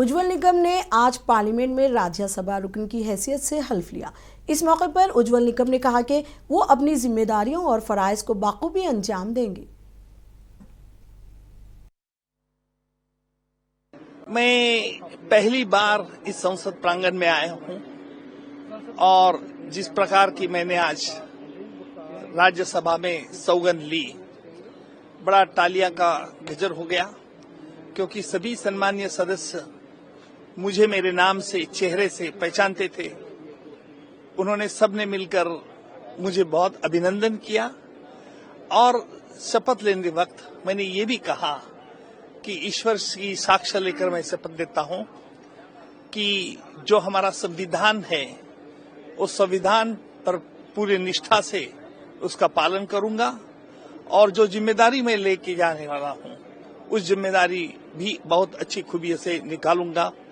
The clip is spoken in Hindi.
उज्ज्वल निकम ने आज पार्लियामेंट में राज्यसभा रुकन की हैसियत से हल्फ लिया। इस मौके पर उज्ज्वल निकम ने कहा कि वो अपनी जिम्मेदारियों और फराइज को बाखूबी अंजाम देंगे। मैं पहली बार इस संसद प्रांगण में आया हूं और जिस प्रकार की मैंने आज राज्यसभा में सौगंध ली, बड़ा तालियां का गजर हो गया, क्योंकि सभी सम्मानीय सदस्य मुझे मेरे नाम से, चेहरे से पहचानते थे। उन्होंने सबने मिलकर मुझे बहुत अभिनंदन किया और शपथ लेने वक्त मैंने ये भी कहा कि ईश्वर की साक्ष्य लेकर मैं शपथ देता हूं कि जो हमारा संविधान है, उस संविधान पर पूरी निष्ठा से उसका पालन करूंगा और जो जिम्मेदारी मैं लेके जाने वाला हूं, उस जिम्मेदारी भी बहुत अच्छी खूबी से निकालूंगा।